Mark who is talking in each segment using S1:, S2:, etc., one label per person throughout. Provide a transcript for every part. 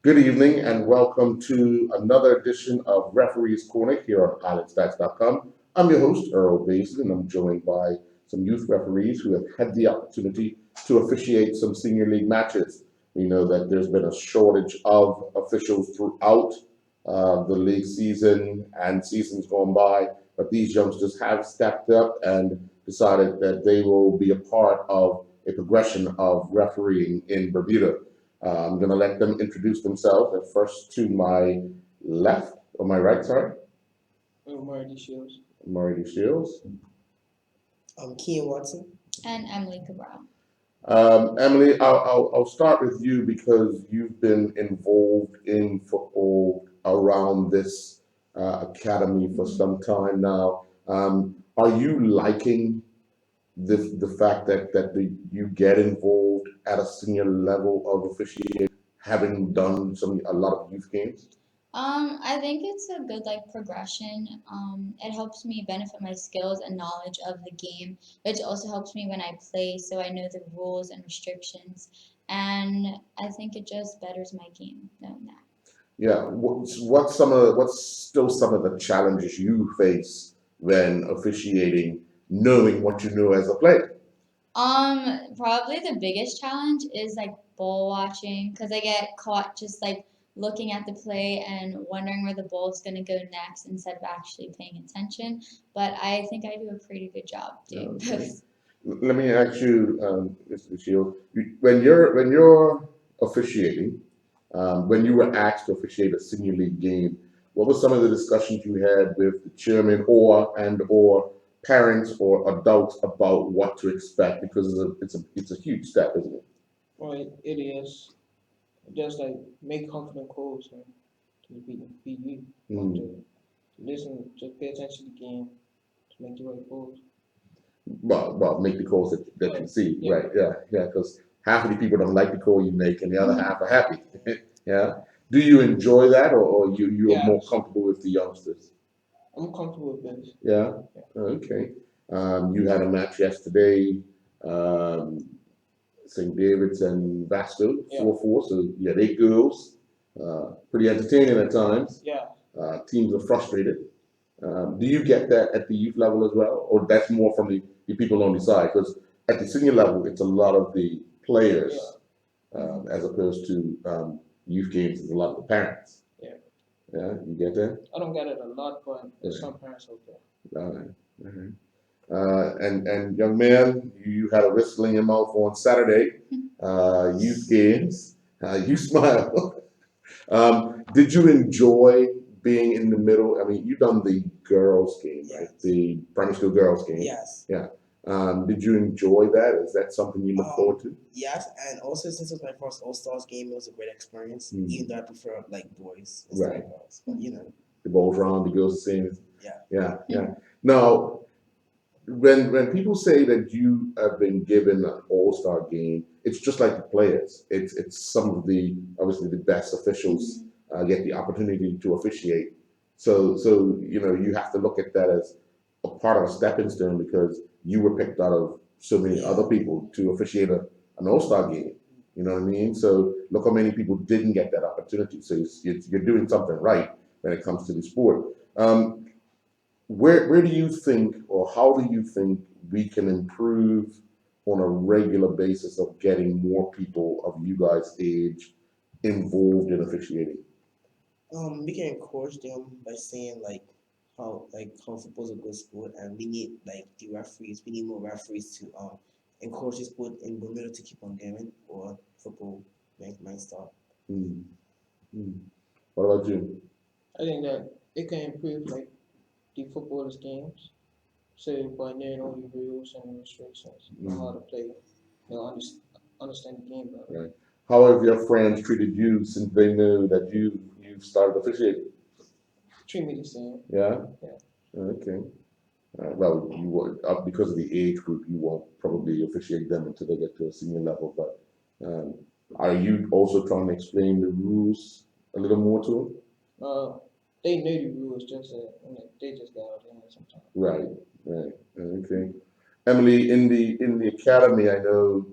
S1: Good evening and welcome to another edition of Referees Corner here on IslandStats.com. I'm your host, Earl Basin, and I'm joined by some youth referees who have had the opportunity to officiate some senior league matches. We know that there's been a shortage of officials throughout the league season and seasons gone by, but these youngsters have stepped up and decided that they will be a part of a progression of refereeing in Bermuda. I'm going to let them introduce themselves. At first, to my left, or my right, sorry,
S2: Marty Shields.
S1: Marty Shields.
S3: I'm Kean Watson.
S4: And Emily Cabral.
S1: Emily, I'll start with you because you've been involved in football around this academy for some time now. Are you liking the fact that you get involved at a senior level of officiating, having done a lot of youth games?
S4: I think it's a good progression. It helps me benefit my skills and knowledge of the game, which also helps me when I play, so I know the rules and restrictions. And I think it just betters my game knowing that.
S1: Yeah. What's still some of the challenges you face when officiating, knowing what you know as a player?
S4: Probably the biggest challenge is ball watching because I get caught just looking at the play and wondering where the ball is going to go next instead of actually paying attention. But I think I do a pretty good job doing
S1: Okay.
S4: both.
S1: Let me ask you, Mr. Shield, when you're officiating, when you were asked to officiate a senior league game, what were some of the discussions you had with the chairman or parents or adults about what to expect? Because it's a huge step, isn't it?
S2: Well, it is just like make confident calls and to be you.
S1: Mm.
S2: To listen, just pay attention to the game, to make the right calls.
S1: Well, make the calls that you see,
S2: Yeah.
S1: right? Yeah. Because half of the people don't like the call you make, and the other half are happy. Yeah. Do you enjoy that, or you are more
S2: Yes.
S1: comfortable with the youngsters?
S2: I'm comfortable with this.
S1: Yeah. Okay. You had a match yesterday, um, St. David's and Vasco,
S2: Yeah.
S1: 4-4. So you had 8 girls. Pretty entertaining at times.
S2: Yeah.
S1: Teams are frustrated. Do you get that at the youth level as well, or that's more from the people on the side? Because at the senior level, it's a lot of the players, as opposed to youth games. It's a lot of the parents.
S2: Yeah.
S1: Yeah, you get that?
S2: I don't get it a lot, but there's some parents out there.
S1: All right. All right. And young man, you had a whistle in your mouth on Saturday, youth games. You smile. Did you enjoy being in the middle? I mean, you done the girls' game, right? The primary school girls' game.
S3: Yes.
S1: Yeah. Did you enjoy that? Is that something you look forward to?
S3: Yes, and also since it was my first All Stars game, it was a great experience.
S1: Mm.
S3: Even though I prefer boys instead
S1: Right.
S3: of girls, but
S1: The ball's round, the girls are same.
S3: Yeah.
S1: Yeah. Now, when people say that you have been given an all-star game, it's just like the players. It's some of the obviously the best officials get the opportunity to officiate. So you have to look at that as a part of a stepping stone because you were picked out of so many other people to officiate an all-star game. You know what I mean? So look how many people didn't get that opportunity. So you're doing something right when it comes to the sport. Where do you think, or how do you think we can improve on a regular basis of getting more people of you guys' age involved in officiating?
S3: We can encourage them by saying how football is a good sport, and we need the referees. We need more referees to encourage the sport in Bermuda to keep on going, or football might stop.
S1: Mm. Mm. What about you?
S2: I think that it can improve the footballers' games. So by knowing all the rules and restrictions, know how to play, understand the game better.
S1: Right. How have your friends treated you since they know that you've started officiating?
S2: Treat me the same.
S1: Yeah.
S2: Yeah.
S1: Okay. Well, you will, because of the age group, you won't probably officiate them until they get to a senior level. But are you also trying to explain the rules a little more to them?
S2: They know the rules, just they just got out of hand sometimes.
S1: Right. Right. Okay. Emily, in the academy, I know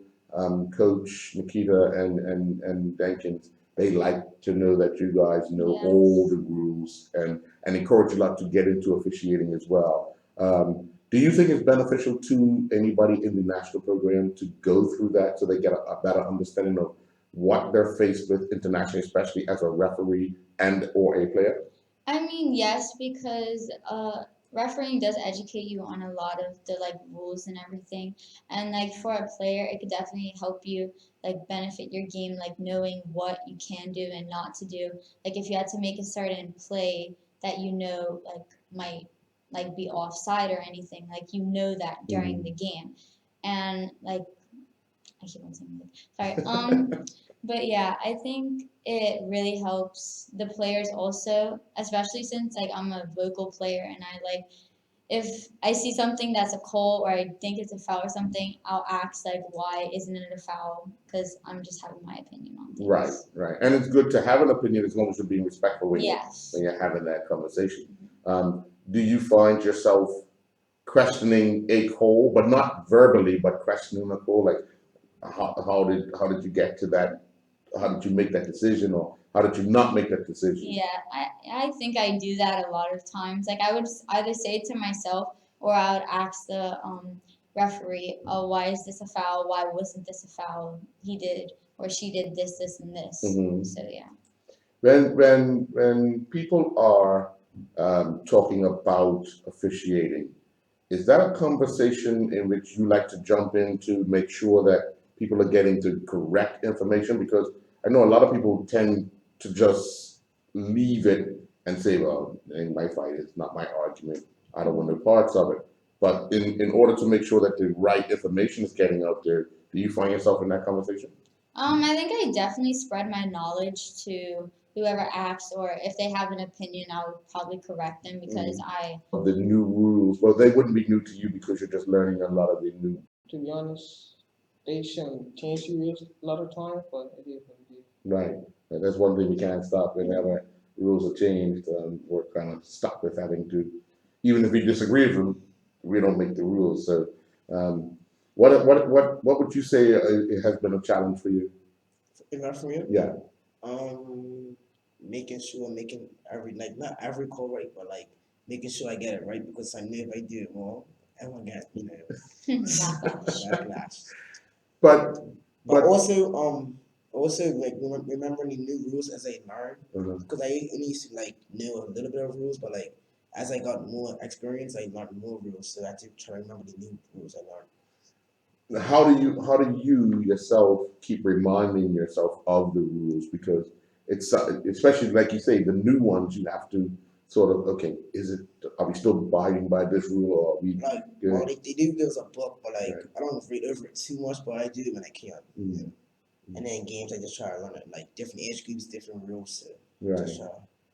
S1: Coach Nikita and Dankins. they like to know that you guys know
S4: Yes.
S1: all the rules and encourage you lot to get into officiating as well. Do you think it's beneficial to anybody in the national program to go through that so they get a better understanding of what they're faced with internationally, especially as a referee and or a player?
S4: I mean, yes, because refereeing does educate you on a lot of the like rules and everything. And like for a player, it could definitely help you like benefit your game, like knowing what you can do and not to do. Like if you had to make a certain play that you know like might like be offside or anything, like you know that during the game. And like I keep on saying like sorry. But yeah, I think it really helps the players also, especially since like I'm a vocal player and I like if I see something that's a call or I think it's a foul or something, I'll ask like why isn't it a foul? Because I'm just having my opinion on things.
S1: Right, right. And it's good to have an opinion as long as you're being respectful
S4: Yes.
S1: when you're having that conversation. Do you find yourself questioning a call, but not verbally, but questioning a call? Like, how did you get to that? How did you make that decision, or how did you not make that decision?
S4: Yeah, I think I do that a lot of times. Like I would either say it to myself or I would ask the referee, "Oh, why is this a foul? Why wasn't this a foul? He did or she did this, this, and this."
S1: Mhm.
S4: So yeah.
S1: When people are talking about officiating, is that a conversation in which you like to jump in to make sure that people are getting the correct information? Because I know a lot of people tend to just leave it and say, well, it ain't my fight, it's not my argument, I don't want no parts of it. But in order to make sure that the right information is getting out there, do you find yourself in that conversation?
S4: I think I definitely spread my knowledge to whoever asks, or if they have an opinion, I would probably correct them because I.
S1: The new rules, well, they wouldn't be new to you because you're just learning a lot of the new.
S2: To be honest, they shouldn't change the rules a lot of times, but it is what it is.
S1: Right. And that's one thing we can't stop. Whenever rules are changed, we're kind of stuck with having to, even if we disagree with them, we don't make the rules. So, what would you say it has been a challenge for you?
S3: In referee,
S1: Yeah.
S3: making sure making every like not every call right, but like making sure I get it right because I know if I do it wrong, I won't get
S4: Backlash.
S3: backlash.
S1: But
S3: But
S1: but
S3: also like remembering the new rules as I learn
S1: uh,
S3: because I used to like know a little bit of rules, but like as I got more experience, I learned more rules. So I had to try to remember the new rules I learned.
S1: how do you yourself keep reminding yourself of the rules? Because it's especially like you say, the new ones you have to sort of, okay, is it, are we still abiding by this rule, or are we
S3: Like,
S1: good?
S3: well, they do give us a book, but like
S1: Right.
S3: I don't read over it too much, but I do when I can.
S1: Mm.
S3: And then games, I just try to learn it, like different age groups, different rules. So
S1: Right.
S3: just try.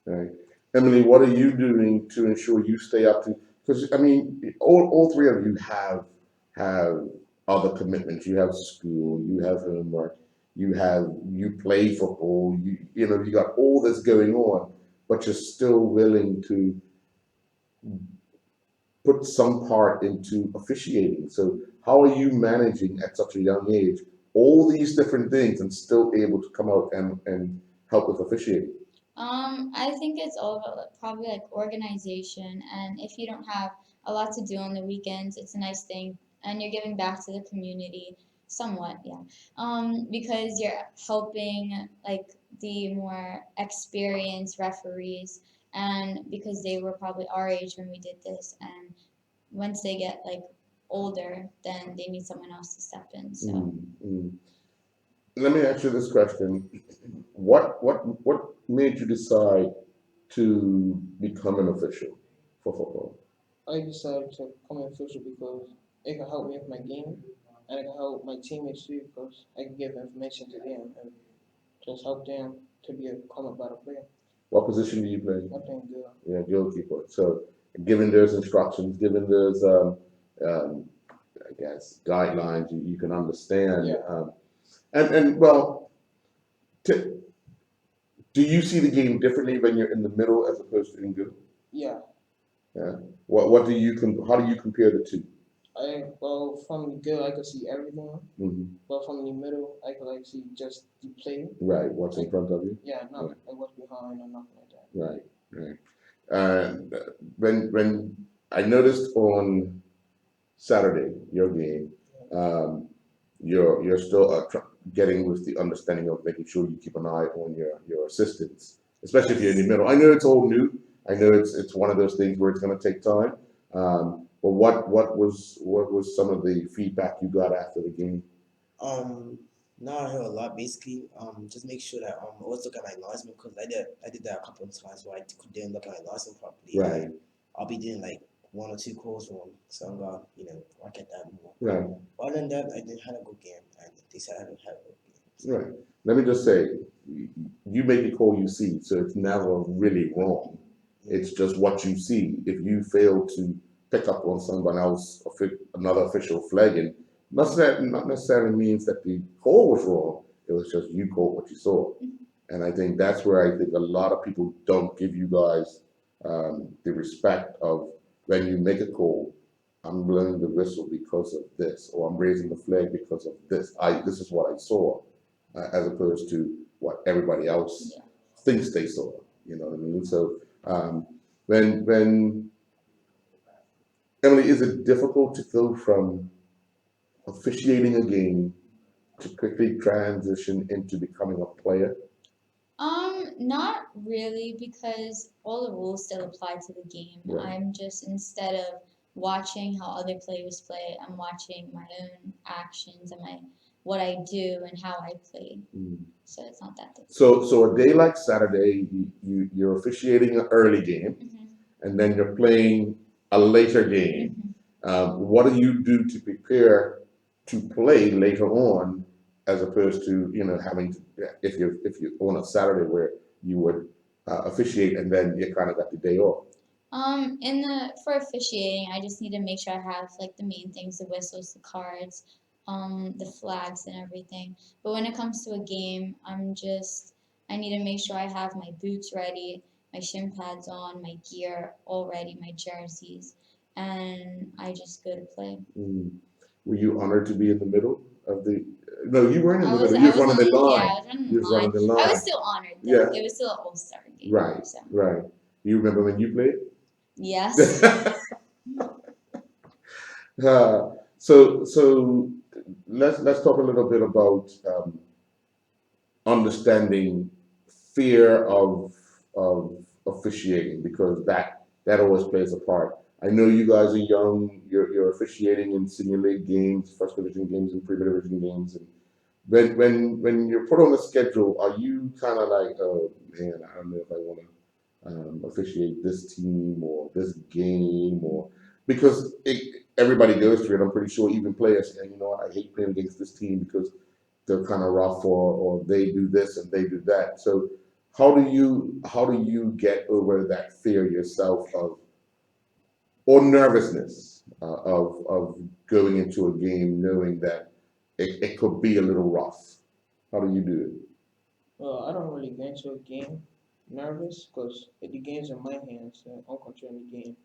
S1: Right. Emily, what are you doing to ensure you stay up to? Because I mean, all three of you have other commitments. You have school, you have homework, you play football. You know you got all this going on, but you're still willing to put some part into officiating. So how are you managing at such a young age all these different things and still able to come out and help with officiating?
S4: I think it's all about like, probably like organization, and if you don't have a lot to do on the weekends, it's a nice thing, and you're giving back to the community somewhat, yeah. Because you're helping like the more experienced referees, and because they were probably our age when we did this, and once they get like older, then they need someone else to step in. So.
S1: Mm. Let me ask you this question. What made you decide to become an official for football?
S2: I decided to become an official because it can help me with my game, and it can help my teammates too because I can give information to them and just help them to become a better player.
S1: What position do you play?
S2: I think good.
S1: Yeah, goalkeeper. So giving those instructions, giving those um, I guess guidelines you can understand.
S2: Yeah.
S1: And well, t- do you see the game differently when you're in the middle as opposed to in good?
S2: Yeah.
S1: Yeah. What do you how do you compare the two?
S2: Well, from the good I could see everything,
S1: Mhm.
S2: but from the middle I could like see just the play.
S1: Right, what's in front of you?
S2: Yeah, not
S1: Right.
S2: like what's behind or nothing like that.
S1: Right, right. And when I noticed on Saturday, your game, um, you're still getting with the understanding of making sure you keep an eye on your assistants, especially if you're in the middle. I know it's all new. I know it's one of those things where it's going to take time. But what was some of the feedback you got after the game?
S3: Um, Now I hear a lot. Basically, just make sure that always look at my announcement because I did that a couple of times where I didn't look at my announcement properly.
S1: Right,
S3: I'll be doing like one or two calls wrong, so I'm gonna work at that more.
S1: right,
S3: Other than that, I did had a good game, and they said I had a good game. So,
S1: right. Let me just say, you make a call you see, so it's never really wrong. It's just what you see. If you fail to pick up on someone else, another official flagging, not necessarily means that the call was wrong. It was just you caught what you saw. And I think that's where I think a lot of people don't give you guys the respect of when you make a call. I'm blowing the whistle because of this, or I'm raising the flag because of this. This is what I saw, as opposed to what everybody else
S4: Yeah.
S1: thinks they saw. You know what I mean? So when Emily, is it difficult to go from officiating a game to quickly transition into becoming a player?
S4: Not really because all the rules still apply to the game.
S1: Right.
S4: I'm just instead of watching how other players play, I'm watching my own actions and my what I do and how I play.
S1: Mm.
S4: So it's not that difficult.
S1: So a day like Saturday, you're officiating an early game,
S4: Mhm.
S1: and then you're playing a later game.
S4: Mhm.
S1: What do you do to prepare to play later on, as opposed to having to, if you on a Saturday where you would officiate and then you kind of got the day off?
S4: In the for officiating, I just need to make sure I have like the main things: the whistles, the cards, the flags, and everything. But when it comes to a game, I need to make sure I have my boots ready, my shin pads on, my gear all ready, my jerseys, and I just go to play.
S1: Mm. Were you honored to be in the middle of the? No, you weren't in the middle.
S4: I
S1: You was
S4: was
S1: running
S4: on
S1: the
S4: yeah, I
S1: line.
S4: was running
S1: You
S4: the
S1: was
S4: line.
S1: running the
S4: I was
S1: line.
S4: still honored though.
S1: Yeah.
S4: It was still an all star game.
S1: Right.
S4: So
S1: Right. Do you remember when you played?
S4: yes.
S1: So let's talk a little bit about understanding fear of officiating, because that always plays a part. I know you guys are young. You're officiating in senior league games, first division games, and premier division games, and when you're put on a schedule, are you kind of like, oh man, I don't know if I want to officiate this team or this game, or because everybody goes through it. I'm pretty sure even players say, you know what, I hate playing against this team because they're kind of rough, or they do this and they do that. So how do you get over that fear yourself of, or nervousness of going into a game knowing that it could be a little rough? How do you do
S2: Well, I don't really get into a game nervous because the game's in my hands. So I'm controlling the game.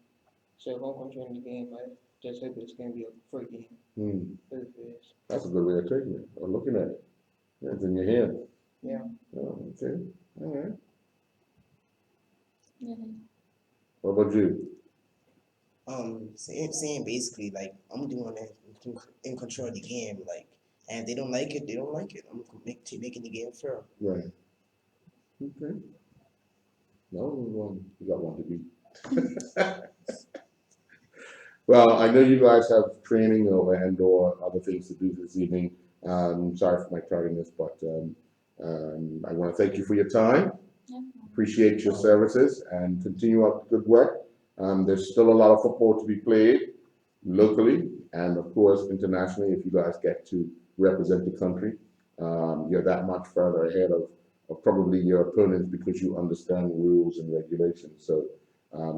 S2: So if I'm controlling the game, I just hope it's gonna be a free game.
S1: it? Hmm,
S2: If it is.
S1: that's a good way of taking it, or looking at it. It's in your hand.
S2: Yeah.
S1: Oh, okay. All right.
S4: Mhm.
S1: What about you?
S3: Saying basically like I'm doing it in control of the game, like, and if they don't like it, they don't like it. I'm making the game fair.
S1: Right. Okay. No one. You got one to beat. Well, I know you guys have training or other things to do this evening. Sorry for my tardiness, but I want to thank you for your time.
S4: Yeah.
S1: Appreciate your services and continue up the good work. There's still a lot of football to be played locally and, of course, internationally. If you guys get to represent the country, you're that much further ahead of probably your opponents because you understand rules and regulations. So,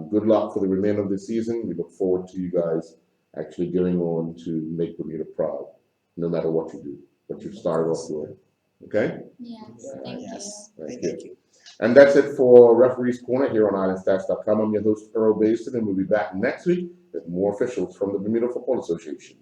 S1: good luck for the remainder of the season. We look forward to you guys actually going on to make Bermuda proud, no matter what you do. But you've started off good. Okay?
S4: Yes.
S2: Yeah.
S4: Thank you.
S3: Yes.
S1: Thank
S3: Thank
S1: you.
S3: you.
S1: And that's it for Referees Corner here on IslandStats.com. I'm your host, Earl Basin, and we'll be back next week with more officials from the Bermuda Football Association.